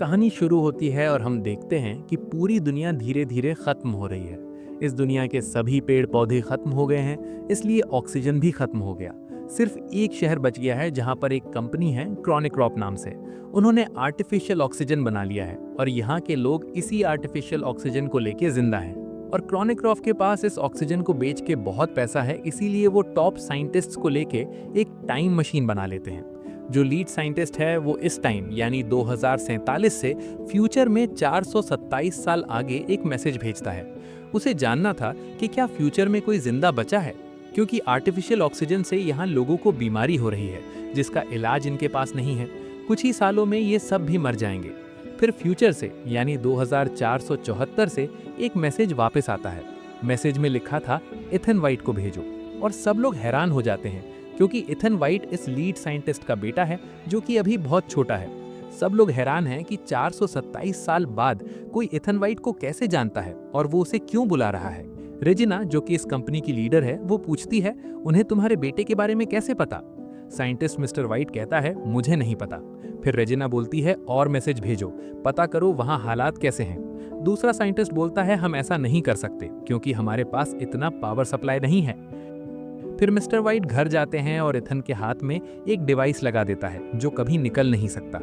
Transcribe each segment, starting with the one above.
कहानी शुरू होती है और हम देखते हैं कि पूरी दुनिया धीरे धीरे खत्म हो रही है। इस दुनिया के सभी पेड़ पौधे खत्म हो गए हैं, इसलिए ऑक्सीजन भी खत्म हो गया। सिर्फ एक शहर बच गया है जहां पर एक कंपनी है क्रॉनिक क्रॉप नाम से। उन्होंने आर्टिफिशियल ऑक्सीजन बना लिया है और यहाँ के लोग इसी आर्टिफिशियल ऑक्सीजन को लेके जिंदा हैं। और क्रॉनिक क्रॉप के पास इस ऑक्सीजन को बेच के बहुत पैसा है, इसीलिए वो टॉप साइंटिस्ट्स को लेके एक टाइम मशीन बना लेते हैं। जो लीड साइंटिस्ट है वो इस टाइम यानी 2047 से फ्यूचर में 427 साल आगे एक मैसेज भेजता है। उसे जानना था कि क्या फ्यूचर में कोई जिंदा बचा है, क्योंकि आर्टिफिशियल ऑक्सीजन से यहाँ लोगों को बीमारी हो रही है जिसका इलाज इनके पास नहीं है। कुछ ही सालों में ये सब भी मर जाएंगे। फिर फ्यूचर से यानी 2474 से एक मैसेज वापस आता है। मैसेज में लिखा था इथन वाइट को भेजो। और सब लोग हैरान हो जाते हैं क्योंकि इथन वाइट इस लीड साइंटिस्ट का बेटा है जो कि अभी बहुत छोटा है। सब लोग हैरान हैं कि 427 साल बाद कोई इथन वाइट को कैसे जानता है और वो उसे क्यों बुला रहा है। रेजिना जो कि इस कंपनी की लीडर है वो पूछती है, उन्हें तुम्हारे बेटे के बारे में कैसे पता? साइंटिस्ट मिस्टर वाइट कहता है, मुझे नहीं पता। फिर रेजिना बोलती है, और मैसेज भेजो, पता करो वहाँ हालात कैसे हैं। दूसरा साइंटिस्ट बोलता है, हम ऐसा नहीं कर सकते क्योंकि हमारे पास इतना पावर सप्लाई नहीं है। फिर मिस्टर वाइट घर जाते हैं और इथन के हाथ में एक डिवाइस लगा देता है जो कभी निकल नहीं सकता।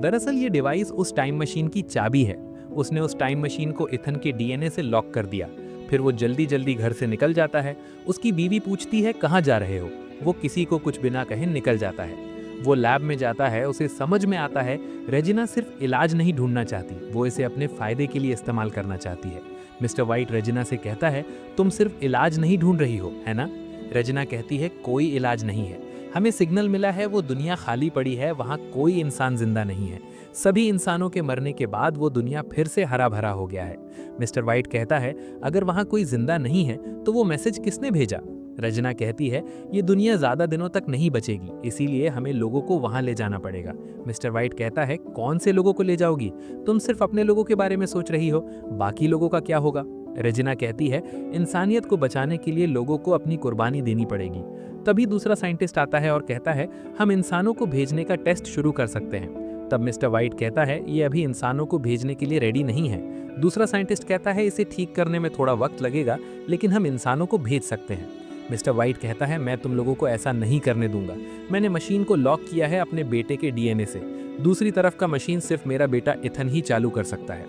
दरअसल ये डिवाइस उस टाइम मशीन की चाबी है। उसने उस टाइम मशीन को इथन के डीएनए से लॉक कर दिया। फिर वो जल्दी जल्दी घर से निकल जाता है। उसकी बीवी पूछती है, कहाँ जा रहे हो? वो किसी को कुछ बिना कहे निकल जाता है। वो लैब में जाता है। उसे समझ में आता है रेजिना सिर्फ इलाज नहीं ढूंढना चाहती, वो इसे अपने फायदे के लिए इस्तेमाल करना चाहती है। मिस्टर वाइट रेजिना से कहता है, तुम सिर्फ इलाज नहीं ढूंढ रही हो, है ना? रेजिना कहती है, कोई इलाज नहीं है। हमें सिग्नल मिला है वो दुनिया खाली पड़ी है, वहाँ कोई इंसान जिंदा नहीं है। सभी इंसानों के मरने के बाद वो दुनिया फिर से हरा भरा हो गया है। मिस्टर वाइट कहता है, अगर वहाँ कोई जिंदा नहीं है तो वो मैसेज किसने भेजा? रेजिना कहती है, ये दुनिया ज्यादा दिनों तक नहीं बचेगी, इसीलिए हमें लोगों को वहां ले जाना पड़ेगा। मिस्टर वाइट कहता है, कौन से लोगों को ले जाओगी? तुम सिर्फ अपने लोगों के बारे में सोच रही हो, बाकी लोगों का क्या होगा? रेजिना कहती है, इंसानियत को बचाने के लिए लोगों को अपनी कुर्बानी देनी पड़ेगी। तभी दूसरा साइंटिस्ट आता है और कहता है, हम इंसानों को भेजने का टेस्ट शुरू कर सकते हैं। तब मिस्टर वाइट कहता है, ये अभी इंसानों को भेजने के लिए रेडी नहीं है। दूसरा साइंटिस्ट कहता है, इसे ठीक करने में थोड़ा वक्त लगेगा, लेकिन हम इंसानों को भेज सकते हैं। मिस्टर वाइट कहता है, मैं तुम लोगों को ऐसा नहीं करने दूंगा। मैंने मशीन को लॉक किया है अपने बेटे के डीएनए से। दूसरी तरफ का मशीन सिर्फ मेरा बेटा इथन ही चालू कर सकता है।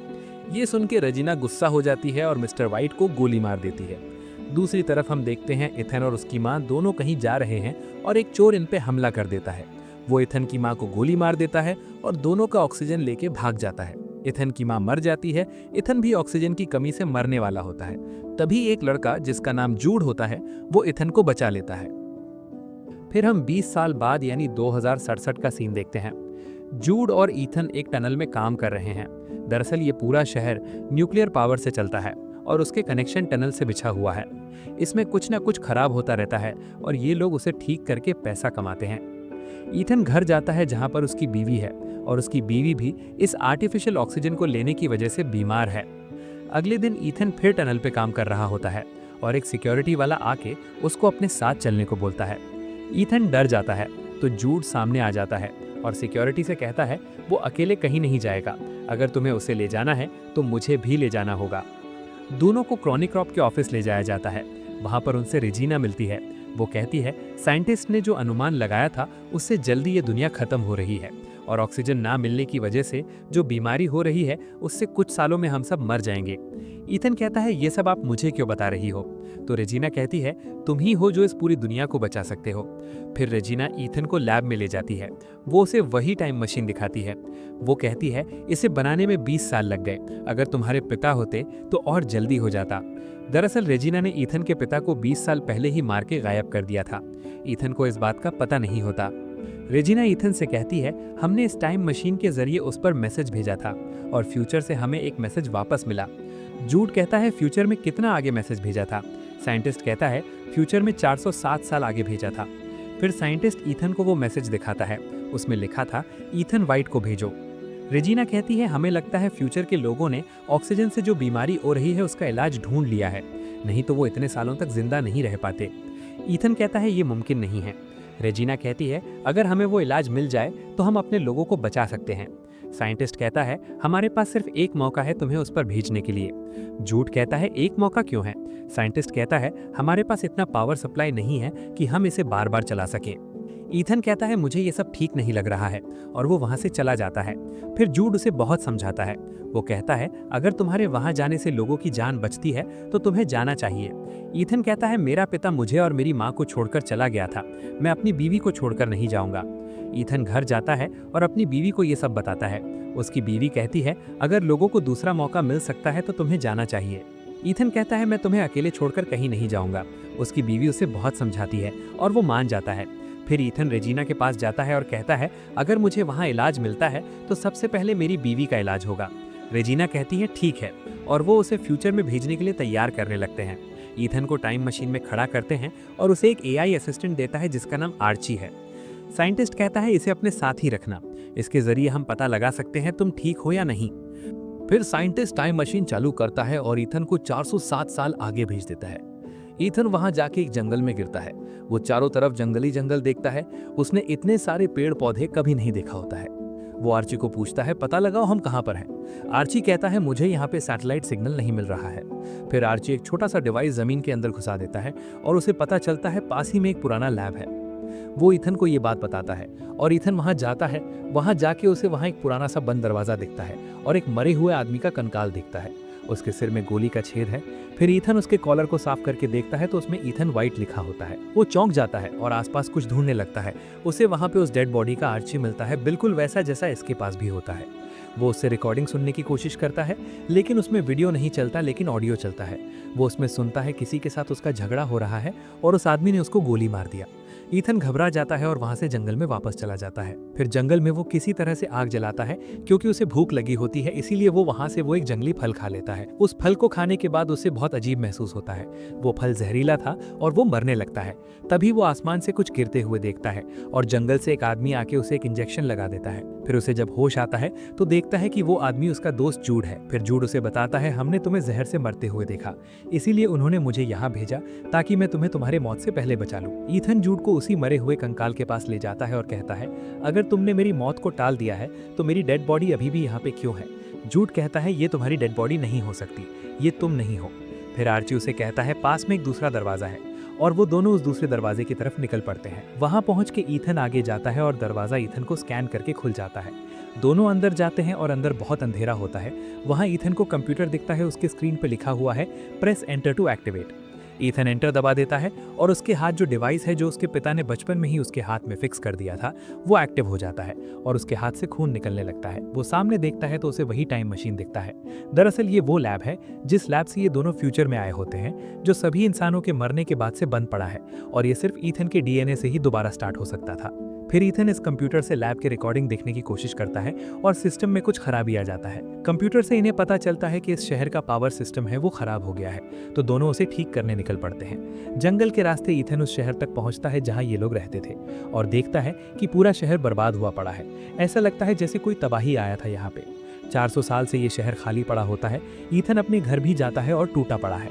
ये सुन के रेजिना गुस्सा हो जाती है और मिस्टर वाइट को गोली मार देती है। दूसरी तरफ हम देखते हैं इथन और उसकी माँ दोनों कहीं जा रहे हैं और एक चोर इन पे हमला कर देता है। वो इथन की माँ को गोली मार देता है और दोनों का ऑक्सीजन लेके भाग जाता है। इथन की माँ मर जाती है। इथन भी ऑक्सीजन की कमी से मरने वाला होता है। तभी एक लड़का जिसका नाम जूड होता है वो इथन को बचा लेता है। फिर हम 20 साल बाद यानी 2067 का सीन देखते हैं। जूड और इथन एक टनल में काम कर रहे हैं। दरअसल ये पूरा शहर न्यूक्लियर पावर से चलता है और उसके कनेक्शन टनल से बिछा हुआ है। इसमें कुछ ना कुछ खराब होता रहता है और ये लोग उसे ठीक करके पैसा कमाते हैं। इथन घर जाता है जहां पर उसकी बीवी है और उसकी बीवी भी इस आर्टिफिशियल ऑक्सीजन को लेने की वजह से बीमार है। अगले दिन इथन फिर टनल पे काम कर रहा होता है और एक सिक्योरिटी वाला आके उसको अपने साथ चलने को बोलता है। इथन डर जाता है तो जूड सामने आ जाता है और सिक्योरिटी से कहता है, वो अकेले कहीं नहीं जाएगा, अगर तुम्हें उसे ले जाना है तो मुझे भी ले जाना होगा। दोनों को क्रॉनिक क्रॉप के ऑफिस ले जाया जाता है। वहां पर उनसे रेजिना मिलती है। वो कहती है, साइंटिस्ट ने जो अनुमान लगाया था उससे जल्दी ये दुनिया खत्म हो रही है और ऑक्सीजन ना मिलने की वजह से जो बीमारी हो रही है उससे कुछ सालों में हम सब मर जाएंगे। इथन कहता है, ये सब आप मुझे क्यों बता रही हो? तो रेजिना कहती है, तुम ही हो जो इस पूरी दुनिया को बचा सकते हो। फिर रेजिना इथन को लैब में ले जाती है। वो उसे वही टाइम मशीन दिखाती है। वो कहती है, इसे बनाने में 20 साल लग गए, अगर तुम्हारे पिता होते तो और जल्दी हो जाता। दरअसल रेजिना ने इथन के पिता को 20 साल पहले ही मार के गायब कर दिया था। इथन को इस बात का पता नहीं होता। रेजिना इथन से कहती है, हमने इस टाइम मशीन के जरिए उस पर मैसेज भेजा था और फ्यूचर से हमें एक मैसेज वापस मिला। जूड कहता है, फ्यूचर में कितना आगे मैसेज भेजा था? साइंटिस्ट कहता है, फ्यूचर में 407 साल आगे भेजा था। फिर साइंटिस्ट इथन को वो मैसेज दिखाता है। उसमें लिखा था, इथन वाइट को भेजो। रेजिना कहती है, हमें लगता है फ्यूचर के लोगों ने ऑक्सीजन से जो बीमारी हो रही है उसका इलाज ढूंढ लिया है, नहीं तो वो इतने सालों तक जिंदा नहीं रह पाते। इथन कहता है, ये मुमकिन नहीं है। रेजिना कहती है, अगर हमें वो इलाज मिल जाए तो हम अपने लोगों को बचा सकते हैं। साइंटिस्ट कहता है हमारे पास सिर्फ एक मौका है तुम्हें उस पर भेजने के लिए। जूड कहता है एक मौका क्यों है? साइंटिस्ट कहता है हमारे पास इतना पावर सप्लाई नहीं है कि हम इसे बार बार चला सकें। ईथन कहता है मुझे ये सब ठीक नहीं लग रहा है और वो वहां से चला जाता है। फिर जूड उसे बहुत समझाता है। वो कहता है अगर तुम्हारे वहां जाने से लोगों की जान बचती है तो तुम्हें जाना चाहिए। ईथन कहता है मेरा पिता मुझे और मेरी माँ को छोड़कर चला गया था, मैं अपनी बीवी को छोड़कर नहीं जाऊंगा। ईथन घर जाता है और अपनी बीवी को ये सब बताता है। उसकी बीवी कहती है अगर लोगों को दूसरा मौका मिल सकता है तो तुम्हें जाना चाहिए। ईथन कहता है मैं तुम्हें अकेले छोड़कर कहीं नहीं जाऊंगा। उसकी बीवी उसे बहुत समझाती है और वो मान जाता है। फिर ईथन रेजिना के पास जाता है और कहता है अगर मुझे वहाँ इलाज मिलता है तो सबसे पहले मेरी बीवी का इलाज होगा। रेजिना कहती है ठीक है और वो उसे फ्यूचर में भेजने के लिए तैयार करने लगते हैं। ईथन को टाइम मशीन में खड़ा करते हैं और उसे एक एआई असिस्टेंट देता है जिसका नाम आर्ची है। साइंटिस्ट कहता है इसे अपने साथ ही रखना, इसके जरिए हम पता लगा सकते हैं तुम ठीक हो या नहीं। फिर साइंटिस्ट टाइम मशीन चालू करता है और ईथन को 407 साल आगे भेज देता है। ईथन वहां जाके एक जंगल में गिरता है। वो चारों तरफ जंगली जंगल देखता है। उसने इतने सारे पेड़ पौधे कभी नहीं देखा होता है। वो आर्ची को पूछता है पता लगाओ हम कहाँ पर हैं। आर्ची कहता है मुझे यहाँ पे सैटेलाइट सिग्नल नहीं मिल रहा है। फिर आर्ची एक छोटा सा डिवाइस जमीन के अंदर घुसा देता है और उसे पता चलता है पास ही में एक पुराना लैब है। वो ईथन को ये बात बताता है और ईथन वहां जाता है। वहां जाके उसे वहां एक पुराना सा बंद दरवाजा दिखता है और एक मरे हुए आदमी का कंकाल दिखता है। उसके सिर में गोली का छेद है। फिर ईथन उसके कॉलर को साफ करके देखता है तो उसमें ईथन वाइट लिखा होता है। वो चौंक जाता है और आसपास कुछ ढूंढने लगता है। उसे वहां पे उस डेड बॉडी का आर्ची मिलता है, बिल्कुल वैसा जैसा इसके पास भी होता है। वो उससे रिकॉर्डिंग सुनने की कोशिश करता है लेकिन उसमें वीडियो नहीं चलता लेकिन ऑडियो चलता है। वो उसमें सुनता है किसी के साथ उसका झगड़ा हो रहा है और उस आदमी ने उसको गोली मार दिया। ईथन घबरा जाता है और वहां से जंगल में वापस चला जाता है। फिर जंगल में वो किसी तरह से आग जलाता है क्योंकि उसे भूख लगी होती है, इसीलिए वो वहां से वो एक जंगली फल खा लेता है। उस फल को खाने के बाद उसे बहुत अजीब महसूस होता है। वो फल जहरीला था और वो मरने लगता है। तभी वो आसमान से कुछ गिरते हुए देखता है और जंगल से एक आदमी आके उसे एक इंजेक्शन लगा देता है। फिर उसे जब होश आता है तो देखता है कि वो आदमी उसका दोस्त जूड है। फिर जूड उसे बताता है हमने तुम्हें जहर से मरते हुए देखा, इसीलिए उन्होंने मुझे यहाँ भेजा ताकि मैं तुम्हें तुम्हारे मौत से पहले बचा लूं। ईथन जूड को उसी मरे हुए कंकाल के पास ले जाता है और कहता है अगर तुमने मेरी मौत को टाल दिया है तो मेरी डेड बॉडी अभी भी यहाँ पे क्यों है? जूड कहता है ये तुम्हारी डेड बॉडी नहीं हो सकती, ये तुम नहीं हो। फिर आर्ची उसे कहता है पास में एक दूसरा दरवाजा है और वो दोनों उस दूसरे दरवाजे की तरफ निकल पड़ते हैं। वहां पहुंच के ईथन आगे जाता है और दरवाजा ईथन को स्कैन करके खुल जाता है। दोनों अंदर जाते हैं और अंदर बहुत अंधेरा होता है। वहां ईथन को कंप्यूटर दिखता है, उसके स्क्रीन पे लिखा हुआ है press enter to activate. Ethan enter दबा देता है और उसके हाथ जो डिवाइस है जो उसके पिता ने बचपन में ही उसके हाथ में फिक्स कर दिया था वो एक्टिव हो जाता है और उसके हाथ से खून निकलने लगता है। वो सामने देखता है तो उसे वही टाइम मशीन दिखता है। दरअसल ये वो लैब है जिस लैब से ये दोनों फ्यूचर में आए होते हैं, जो सभी इंसानों के मरने के बाद से बंद पड़ा है और ये सिर्फ ईथन के डीएनए से ही दोबारा स्टार्ट हो सकता था। फिर ईथन इस कंप्यूटर से लैब के रिकॉर्डिंग देखने की कोशिश करता है और सिस्टम में कुछ खराबी आ जाता है। कंप्यूटर से इन्हें पता चलता है कि इस शहर का पावर सिस्टम है वो खराब हो गया है, तो दोनों उसे ठीक करने निकल पड़ते हैं। जंगल के रास्ते ईथन उस शहर तक पहुंचता है जहां ये लोग रहते थे और देखता है कि पूरा शहर बर्बाद हुआ पड़ा है। ऐसा लगता है जैसे कोई तबाही आया था यहाँ पे। 400 साल से ये शहर खाली पड़ा होता है। ईथन अपने घर भी जाता है और टूटा पड़ा है।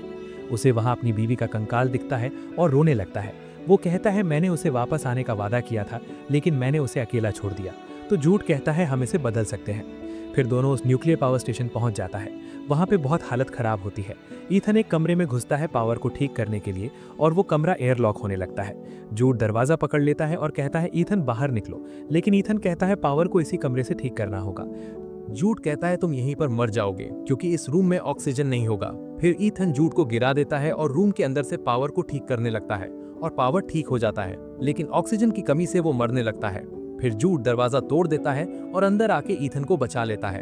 उसे वहां अपनी बीवी का कंकाल दिखता है और रोने लगता है। वो कहता है मैंने उसे वापस आने का वादा किया था लेकिन मैंने उसे अकेला छोड़ दिया। तो जूड कहता है हम इसे बदल सकते हैं। फिर दोनों उस न्यूक्लियर पावर स्टेशन पहुंच जाता है। वहां पे बहुत हालत खराब होती है। ईथन एक कमरे में घुसता है पावर को ठीक करने के लिए और वो कमरा एयरलॉक होने लगता है। जूड दरवाजा पकड़ लेता है और कहता है ईथन बाहर निकलो, लेकिन ईथन कहता है पावर को इसी कमरे से ठीक करना होगा। जूड कहता है तुम यहीं पर मर जाओगे क्योंकि इस रूम में ऑक्सीजन नहीं होगा। फिर ईथन जूड को गिरा देता है और रूम के अंदर से पावर को ठीक करने लगता है और पावर ठीक हो जाता है, लेकिन ऑक्सीजन की कमी से वो मरने लगता है। फिर जूड दरवाजा तोड़ देता है और अंदर आके ईथन को बचा लेता है।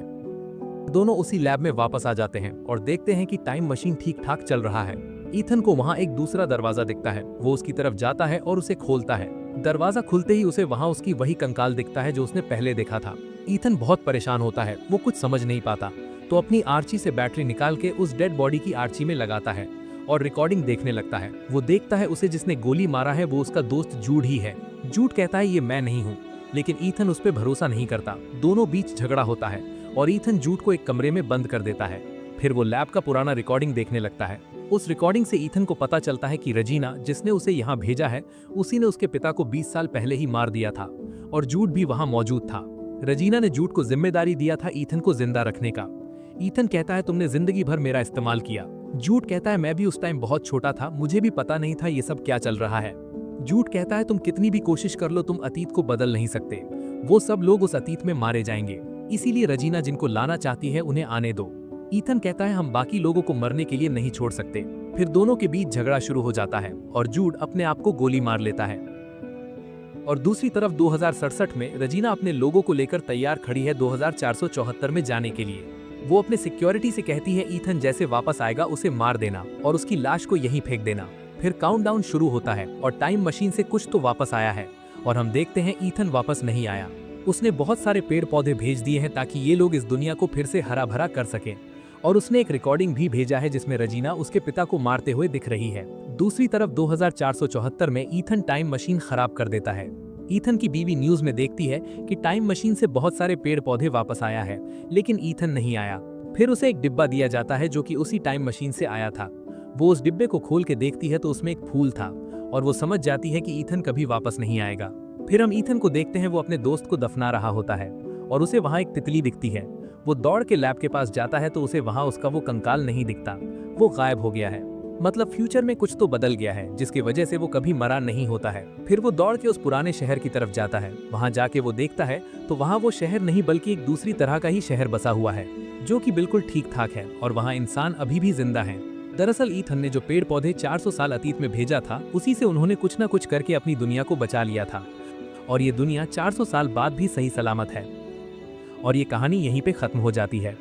दोनों उसी लैब में वापस आ जाते हैं और देखते हैं कि टाइम मशीन ठीक ठाक चल रहा है। ईथन को वहां एक दूसरा दरवाजा दिखता है। वो उसकी तरफ जाता है और उसे खोलता है। दरवाजा खुलते ही उसे वहां उसकी वही कंकाल दिखता है जो उसने पहले देखा था। ईथन बहुत परेशान होता है, वो कुछ समझ नहीं पाता, तो अपनी आर्ची से बैटरी निकाल के उस डेड बॉडी की आर्ची में लगाता है और रिकॉर्डिंग देखने लगता है। वो देखता है उसे जिसने गोली मारा है वो उसका दोस्त जूड ही है। जूड कहता है ये मैं नहीं हूँ, लेकिन ईथन उस पर भरोसा नहीं करता। दोनों बीच झगड़ा होता है और ईथन जूड को एक कमरे में बंद कर देता है। फिर वो लैब का पुराना रिकॉर्डिंग देखने लगता है। उस रिकॉर्डिंग से ईथन को पता चलता है कि रेजिना जिसने उसे यहाँ भेजा है उसी ने उसके पिता को 20 साल पहले ही मार दिया था और जूड भी वहाँ मौजूद था। रजीना ने जूड को जिम्मेदारी दिया था ईथन को जिंदा रखने का। ईथन कहता है तुमने जिंदगी भर मेरा इस्तेमाल किया। जूड कहता है मैं भी उस टाइम बहुत छोटा था, मुझे भी पता नहीं था ये सब क्या चल रहा है। जूड कहता है तुम कितनी भी कोशिश कर लो तुम अतीत को बदल नहीं सकते, वो सब लोग उस अतीत में मारे जाएंगे, इसीलिए रजीना जिनको लाना चाहती है उन्हें आने दो। ईथन कहता है हम बाकी लोगों को मरने के लिए नहीं छोड़ सकते। फिर दोनों के बीच झगड़ा शुरू हो जाता है और जूड अपने आप को गोली मार लेता है। और दूसरी तरफ 2067 में रजीना अपने लोगों को लेकर तैयार खड़ी है 2474 में जाने के लिए। वो अपने सिक्योरिटी से कहती है ईथन जैसे वापस आएगा उसे मार देना और उसकी लाश को यहीं फेंक देना। फिर काउंटडाउन शुरू होता है और टाइम मशीन से कुछ तो वापस आया है और हम देखते हैं ईथन वापस नहीं आया। उसने बहुत सारे पेड़ पौधे भेज दिए हैं ताकि ये लोग इस दुनिया को फिर से हरा भरा कर सकें। और उसने एक रिकॉर्डिंग भी भेजा है जिसमें रजीना उसके पिता को मारते हुए दिख रही है। दूसरी तरफ 2474 में ईथन टाइम मशीन खराब कर देता है। ईथन की बीवी न्यूज में देखती है कि टाइम मशीन से बहुत सारे पेड़ पौधे वापस आया है, लेकिन ईथन नहीं आया। फिर उसे एक डिब्बा दिया जाता है जो कि उसी टाइम मशीन से आया था। वो उस डिब्बे को खोल के देखती है तो उसमें एक फूल था और वो समझ जाती है कि ईथन कभी वापस नहीं आएगा। फिर हम ईथन को देखते हैं वो अपने दोस्त को दफना रहा होता है और उसे वहाँ एक तितली दिखती है। वो दौड़ के लैब के पास जाता है तो उसे वहाँ उसका वो कंकाल नहीं दिखता, वो गायब हो गया है। मतलब फ्यूचर में कुछ तो बदल गया है जिसकी वजह से वो कभी मरा नहीं होता है। फिर वो दौड़ के उस पुराने शहर की तरफ जाता है। वहाँ जाके वो देखता है तो वहाँ वो शहर नहीं बल्कि एक दूसरी तरह का ही शहर बसा हुआ है जो कि बिल्कुल ठीक ठाक है और वहाँ इंसान अभी भी जिंदा हैं। दरअसल ईथन ने जो पेड़ पौधे 400 साल अतीत में भेजा था उसी से उन्होंने कुछ न कुछ करके अपनी दुनिया को बचा लिया था और ये दुनिया 400 साल बाद भी सही सलामत है। और ये कहानी यहीं पे खत्म हो जाती है।